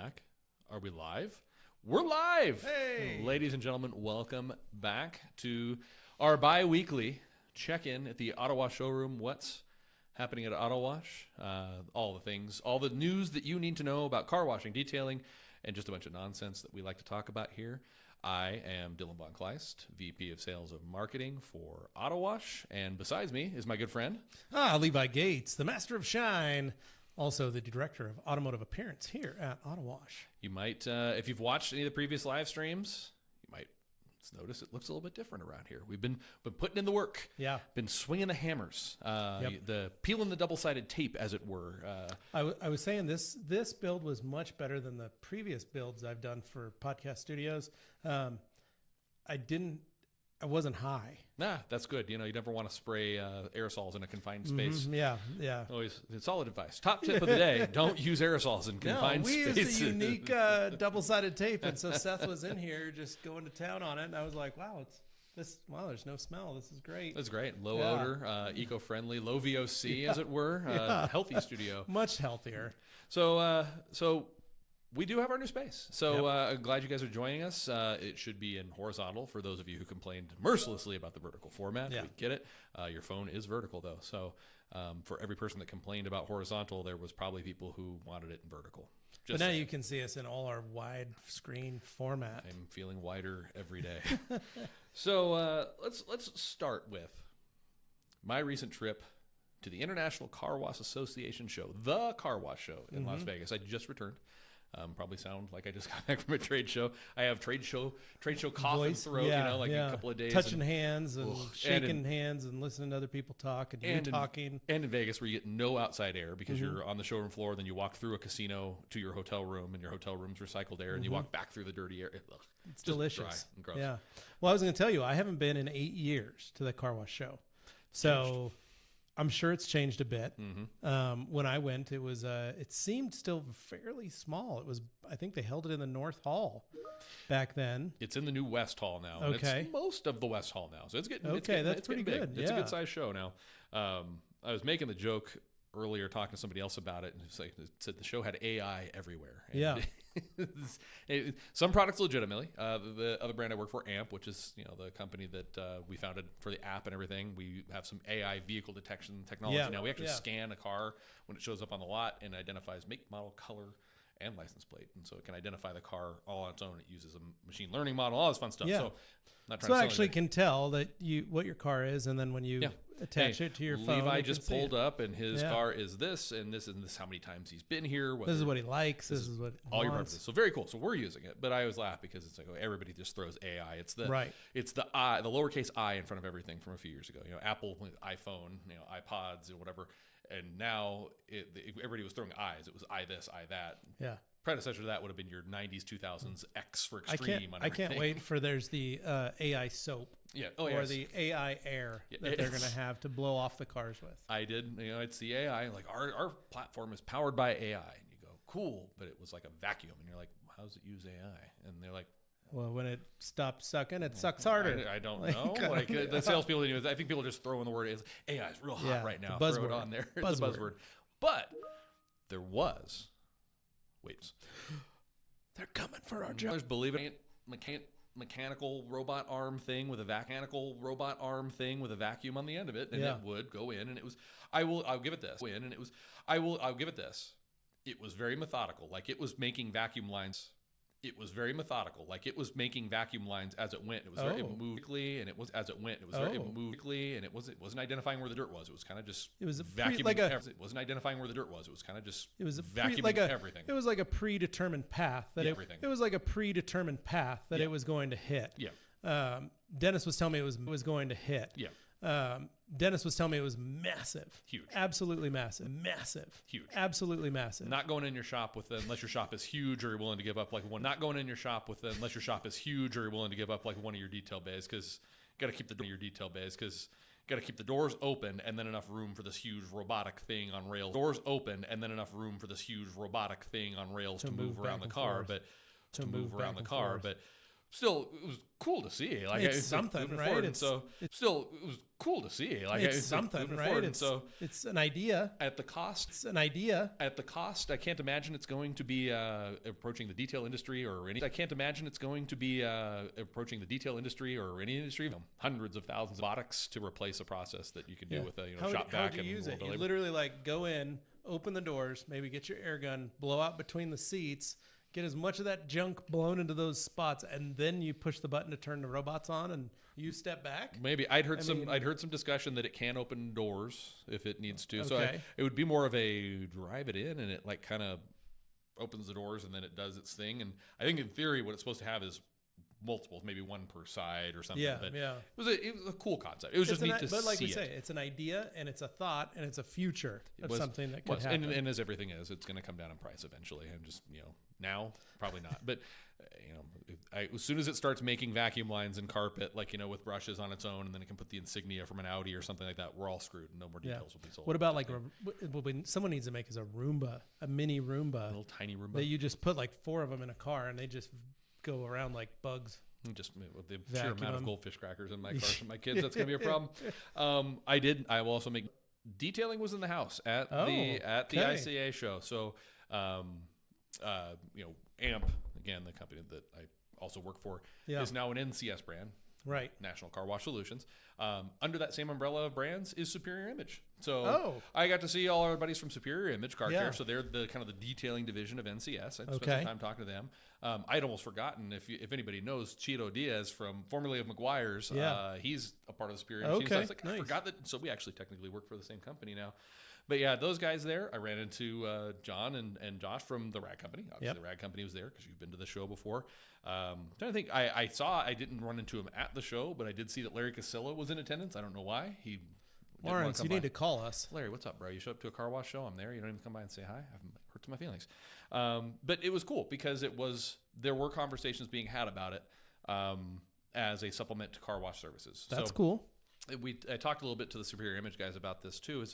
back? Are we live? We're live! Hey! Ladies and gentlemen, welcome back to our bi-weekly check-in at the Autowash Showroom. What's happening at Autowash? All the things, all the news that you need to know about car washing, detailing, and just a bunch of nonsense that we like to talk about here. I am Dylan von Kleist, VP of Sales of Marketing for Autowash, and besides me is my good friend. Levi Gates, the master of shine, also the director of automotive appearance here at Autowash. You might, if you've watched any of the previous live streams, you might notice it looks a little bit different around here. We've been putting in the work. Yeah. Been swinging the hammers, the peeling the double-sided tape, as it were. I was saying this build was much better than the previous builds I've done for podcast studios. I wasn't high. Nah, that's good. You know, you never want to spray aerosols in a confined space. Yeah. Always solid advice. Top tip of the day: don't use aerosols in confined spaces. We used a unique double-sided tape, and so Seth was in here just going to town on it, and I was like, "Wow, there's no smell. This is great. That's great. Low odor, eco-friendly, low VOC, as it were. Healthy studio. Much healthier. So we do have our new space. So I'm glad you guys are joining us. It should be in horizontal for those of you who complained mercilessly about the vertical format. Yeah. We get it. Your phone is vertical, though. So for every person that complained about horizontal, there was probably people who wanted it in vertical. But now you can see us in all our wide screen format. I'm feeling wider every day. So let's start with my recent trip to the International Car Wash Association show, the Car Wash Show in Las Vegas. I just returned. Probably sound like I just got back from a trade show. I have trade show cough and throat, a couple of days. Touching hands and shaking hands and listening to other people talk and talking. And in Vegas where you get no outside air because you're on the showroom floor, then you walk through a casino to your hotel room, and your hotel room's recycled air, and you walk back through the dirty air. It's delicious. Dry and gross. Yeah. Well, I was going to tell you, I haven't been in 8 years to the car wash show. So I'm sure it's changed a bit. When I went, it seemed still fairly small. I think they held it in the North Hall back then. It's in the new West Hall now. Okay. And it's most of the West Hall now. So it's getting, that's pretty big. good. It's a good sized show now. I was making the joke earlier talking to somebody else about it, and it said the show had AI everywhere. And some products legitimately. The other brand I work for, AMP, which is the company that we founded for the app and everything, we have some AI vehicle detection technology now. We actually scan a car when it shows up on the lot and identifies make, model, color, and license plate, and so it can identify the car all on its own. It uses a machine learning model, all this fun stuff. So it actually can tell that what your car is, and then when you attach it to your phone, Levi just pulled up, and his car is this, and this, and this. How many times he's been here? This is what he likes. This is what all your purposes. So very cool. So we're using it, but I always laugh because it's like everybody just throws AI. It's the I, the lowercase I in front of everything from a few years ago. Apple, iPhone, iPods, and whatever. And now everybody was throwing I's. It was I this, I that. Yeah. Predecessor to that would have been your 90s, 2000s X for extreme. I can't wait for there's the AI soap. Or the AI air that they're going to have to blow off the cars with. I did. It's the AI. Like our platform is powered by AI, and you go cool, but it was like a vacuum, and you're like, how does it use AI? And they're like, well, when it stops sucking, it sucks harder. I don't know. The salespeople, I think people are just throwing the word AI is real hot right now. Buzzword. Throw it on there. It's a buzzword. But there was. Wait. They're coming for our job. Believe it, mechanical robot arm thing with a vacuum on the end of it, and it would go in, and it was. I'll give it this. I'll give it this. It was very methodical, like it was making vacuum lines. It was very methodical, like it was making vacuum lines as it went. It was it moved quickly, and it was as it went. It moved quickly, and it wasn't identifying where the dirt was. It was kind of just vacuuming. It wasn't identifying where the dirt was. It was kind of just vacuuming everything. It was like a predetermined path that it was like a predetermined path that it was going to hit. Yeah. Dennis was telling me it was going to hit. Yeah. Dennis was telling me it was massive. Huge. Absolutely massive. Huge. Absolutely massive. Not going in your shop unless your shop is huge or you're willing to give up like one. Not going in your shop unless your shop is huge or you're willing to give up like one of your detail bays because you got to keep the doors open and then enough room for this huge robotic thing on rails. Doors open and then enough room for this huge robotic thing on rails to move around the car, but still, it was cool to see. Like it's something, right? And so still, it was cool to see. Like it's something, right? And so it's an idea. At the cost, it's an idea. At the cost, I can't imagine it's going to be approaching the detail industry or any. I can't imagine it's going to be approaching the detail industry or any industry. Hundreds of thousands of robotics to replace a process that you can do with a shop vac. How would you use it? You literally like go in, open the doors, maybe get your air gun, blow out between the seats. Get as much of that junk blown into those spots, and then you push the button to turn the robots on, and you step back. Maybe I'd heard some discussion that it can open doors if it needs to. Okay. So it would be more of a drive it in, and it like kind of opens the doors, and then it does its thing. And I think in theory, what it's supposed to have is multiples, maybe one per side or something. Yeah, but yeah. It was a cool concept. It was just neat to see. But like we say, it's an idea and it's a thought and it's a future of something that could happen. And as everything is, it's going to come down in price eventually. And just now probably not. But as soon as it starts making vacuum lines and carpet, like with brushes on its own, and then it can put the insignia from an Audi or something like that, we're all screwed. No more details will be sold. What about like someone needs to make is a Roomba, a mini Roomba, a little tiny Roomba that you just put like 4 of them in a car and they just go around like bugs. Just with the sheer amount of goldfish crackers in my car for my kids, that's gonna be a problem. I will also make detailing was in the house at the ICA show. So AMP, again, the company that I also work for, is now an NCS brand. Right. National Car Wash Solutions. Under that same umbrella of brands is Superior Image. So I got to see all our buddies from Superior Image Car Care. So they're the kind of the detailing division of NCS. I spent some time talking to them. I'd almost forgotten, if anybody knows Cheeto Diaz from formerly of McGuire's, he's a part of the Superior Image team. So I was like, I forgot that. So we actually technically work for the same company now. But yeah, those guys there, I ran into John and Josh from the Rag Company. Obviously, the Rag Company was there because you've been to the show before. I'm trying to think, I didn't run into him at the show, but I did see that Larry Casilla was in attendance. I don't know why. Lawrence, you need to call us. Larry, what's up, bro? You show up to a car wash show, I'm there. You don't even come by and say hi. It hurts my feelings. But it was cool because there were conversations being had about it as a supplement to car wash services. That's cool. I talked a little bit to the Superior Image guys about this too.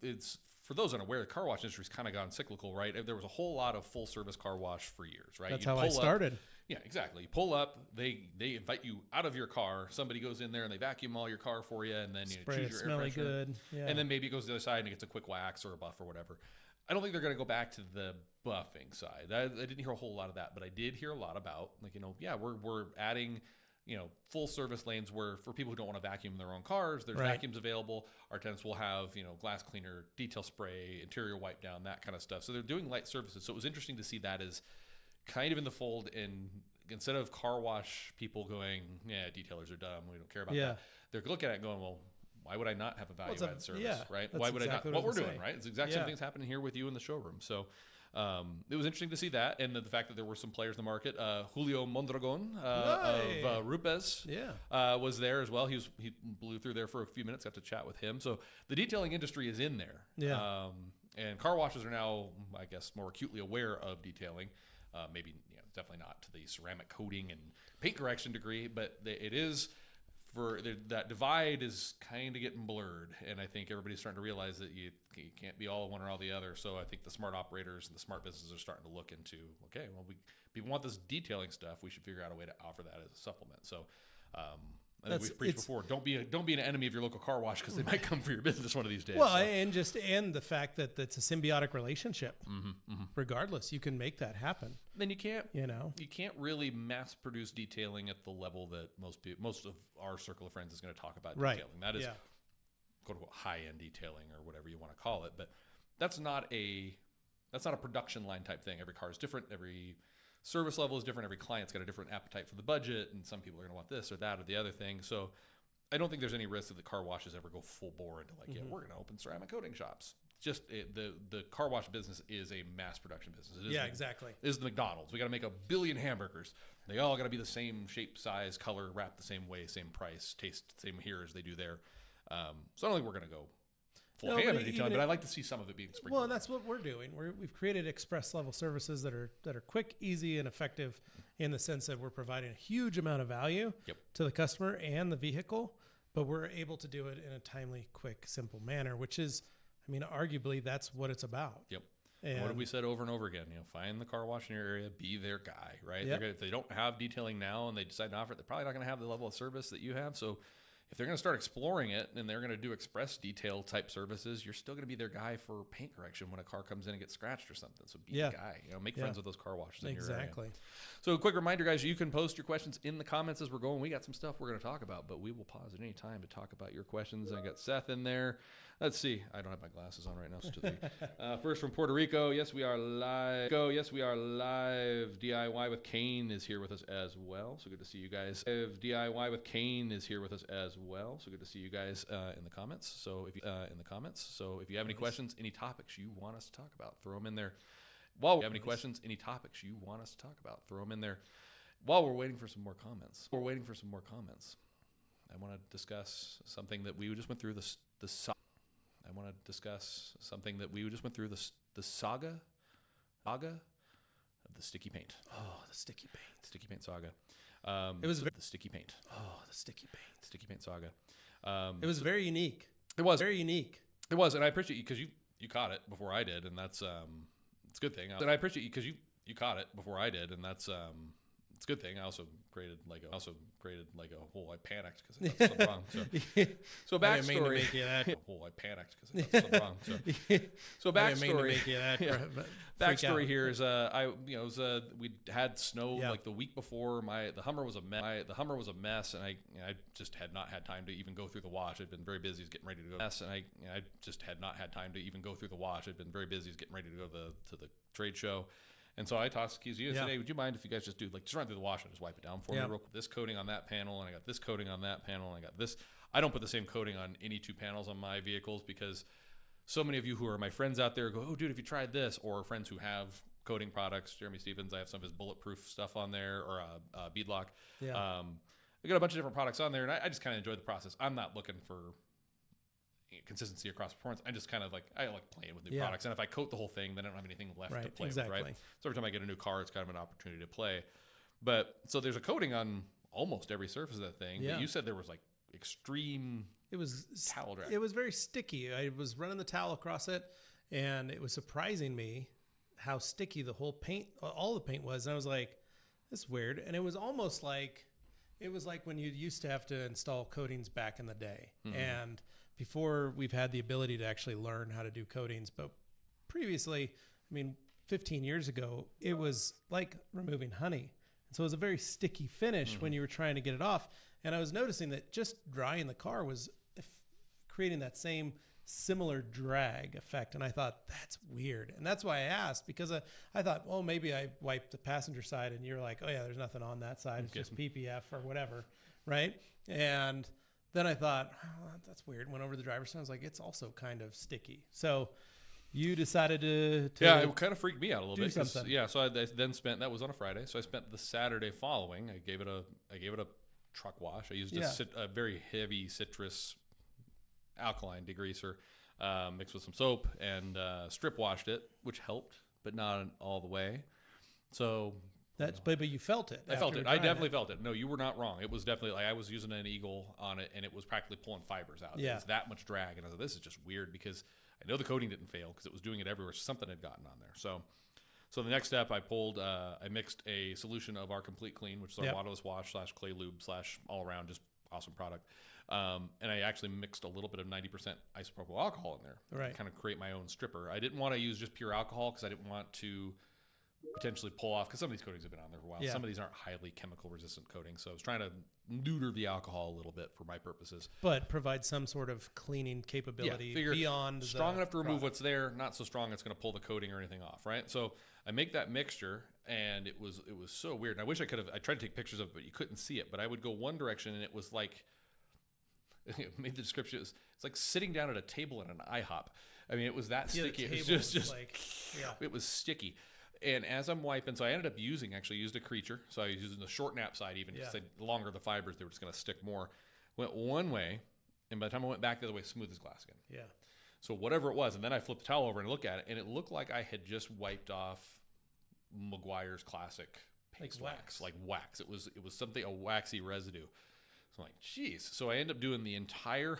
It's for those unaware, the car wash industry's kind of gone cyclical, right? There was a whole lot of full service car wash for years, right? That's how I started. Yeah, exactly. You pull up, they invite you out of your car. Somebody goes in there and they vacuum all your car for you, and then you choose your air freshener. Good. Yeah. And then maybe it goes to the other side and it gets a quick wax or a buff or whatever. I don't think they're going to go back to the buffing side. I didn't hear a whole lot of that, but I did hear a lot about we're adding full service lanes where for people who don't want to vacuum their own cars, there's vacuums available. Our tenants will have, glass cleaner, detail spray, interior wipe down, that kind of stuff. So they're doing light services. So it was interesting to see that as kind of in the fold, and instead of car wash people going, detailers are dumb, we don't care about that. They're looking at it going, well, why would I not have a value added service, right? Why would I not? What we're doing, right? It's the exact same things happening here with you in the showroom. So it was interesting to see that, and the fact that there were some players in the market. Julio Mondragon of Rupes was there as well. He blew through there for a few minutes. Got to chat with him. So the detailing industry is in there. Yeah. And car washes are now, I guess, more acutely aware of detailing. Maybe definitely not to the ceramic coating and paint correction degree, but it is. That divide is kind of getting blurred, and I think everybody's starting to realize that you can't be all one or all the other. So I think the smart operators and the smart businesses are starting to look into, okay, well, people want this detailing stuff. We should figure out a way to offer that as a supplement. So I think we've preached before. Don't be an enemy of your local car wash because they might come for your business one of these days. Well, and the fact that it's a symbiotic relationship. Regardless, you can make that happen. Then you can't really mass produce detailing at the level that most of our circle of friends is going to talk about detailing. That is quote unquote high end detailing or whatever you want to call it. But that's not a production line type thing. Every car is different. Every service level is different. Every client's got a different appetite for the budget, and some people are going to want this or that or the other thing. So I don't think there's any risk that the car washes ever go full bore into we're going to open ceramic coating shops. Just the car wash business is a mass production business. Exactly. It is the McDonald's. We got to make 1 billion hamburgers. They all got to be the same shape, size, color, wrapped the same way, same price, taste same here as they do there. So I don't think we're going to go full ham at detailing, but I'd like to see some of it being sprinkled. Well, and that's what we're doing. We've created express level services that are quick, easy, and effective in the sense that we're providing a huge amount of value to the customer and the vehicle, but we're able to do it in a timely, quick, simple manner, which is, arguably that's what it's about. Yep. And what have we said over and over again? Find the car wash in your area, be their guy, right? Yep. If they don't have detailing now and they decide to offer it, they're probably not going to have the level of service that you have. So if they're going to start exploring it and they're going to do express detail type services, you're still going to be their guy for paint correction when a car comes in and gets scratched or something. So be the guy, make friends with those car washes in your area. Exactly. So a quick reminder, guys, you can post your questions in the comments as we're going. We got some stuff we're going to talk about, but we will pause at any time to talk about your questions. I got Seth in there. Let's see. I don't have my glasses on right now. So first from Puerto Rico. Yes, we are live. Yes, we are live. DIY with Kane is here with us as well. So good to see you guys. DIY with Kane is here with us as well. So good to see you guys in the comments. So if you have any questions, any topics you want us to talk about, throw them in there. While we have any questions, any topics you want us to talk about, throw them in there. While we're waiting for some more comments. I want to discuss something that we just went through the saga of the sticky paint. Oh, the sticky paint. Sticky paint saga. It was the sticky paint. Oh, the sticky paint. Sticky paint saga. It was very unique. It was very unique. It was, and I appreciate you because you caught it before I did, and that's it's a good thing. And I appreciate you because you caught it before I did, and that's it's a good thing. I also created Lego. I panicked because I got something wrong. So backstory. I didn't mean to make you that. I panicked because I got something wrong. So backstory. I didn't mean to make you that. Backstory here is we had snow like the week before. The Hummer was a mess. And I just had not had time to even go through the wash. I'd been very busy getting ready to go. And I just had not had time to even go through the wash. I'd been very busy getting ready to go to the trade show. And so I tossed the keys to you and said, hey, would you mind if you guys just run through the wash and just wipe it down for me real quick? This coating on that panel, and I got this coating on that panel, and I got this. I don't put the same coating on any two panels on my vehicles because so many of you who are my friends out there go, oh, dude, if you tried this, or friends who have coating products. Jeremy Stevens, I have some of his bulletproof stuff on there, or beadlock. Yeah. I got a bunch of different products on there, and I just kind of enjoy the process. I'm not looking for consistency across performance. I just kind of I like playing with new products, and if I coat the whole thing, then I don't have anything left to play with, right? So every time I get a new car, it's kind of an opportunity to play. But so there's a coating on almost every surface of that thing. But you said there was extreme. It was towel drag. It was very sticky. I was running the towel across it, and it was surprising me how sticky the whole paint, all the paint was. And I was like, "This is weird." And it was almost like when you used to have to install coatings back in the day, and before we've had the ability to actually learn how to do coatings. But previously, 15 years ago, it was like removing honey. And so it was a very sticky finish when you were trying to get it off. And I was noticing that just drying the car was creating that same similar drag effect. And I thought, that's weird. And that's why I asked, because I thought, well, maybe I wiped the passenger side and you're like, oh yeah, there's nothing on that side. It's just PPF or whatever. Right. And then I thought, oh, that's weird. Went over to the driver's side. I was like, it's also kind of sticky. So you decided to it kind of freaked me out a little bit. So I then spent, that was on a Friday. So I spent the Saturday following. I gave it a truck wash. I used a very heavy citrus alkaline degreaser mixed with some soap and strip washed it, which helped, but not all the way. So but you felt it. I felt it. I definitely felt it. No, you were not wrong. It was definitely I was using an Eagle on it, and it was practically pulling fibers out. Yeah. It was that much drag, and I was like, this is just weird because I know the coating didn't fail because it was doing it everywhere. Something had gotten on there. So the next step, I mixed a solution of our Complete Clean, which is our waterless wash / clay lube / all around just awesome product. And I actually mixed a little bit of 90% isopropyl alcohol in there to kind of create my own stripper. I didn't want to use just pure alcohol because I didn't want to potentially pull off, because some of these coatings have been on there for a while. Some of these aren't highly chemical resistant coatings, so I was trying to neuter the alcohol a little bit for my purposes, but provide some sort of cleaning capability beyond strong enough to remove what's there, not so strong it's going to pull the coating or anything off, right? So I make that mixture, and it was so weird. And I wish I tried to take pictures of it, but you couldn't see it. But I would go one direction, and it was like, made the description, it's like sitting down at a table in an IHOP. It was that sticky. It was just it was sticky. And as I'm wiping, so I ended up used a creature. So I was using the short nap side even because the longer the fibers, they were just going to stick more. Went one way, and by the time I went back the other way, smooth as glass again. Yeah. So whatever it was, and then I flipped the towel over and looked at it, and it looked like I had just wiped off Meguiar's classic paste wax. Like wax. It was something, a waxy residue. So I'm like, geez. So I ended up doing the entire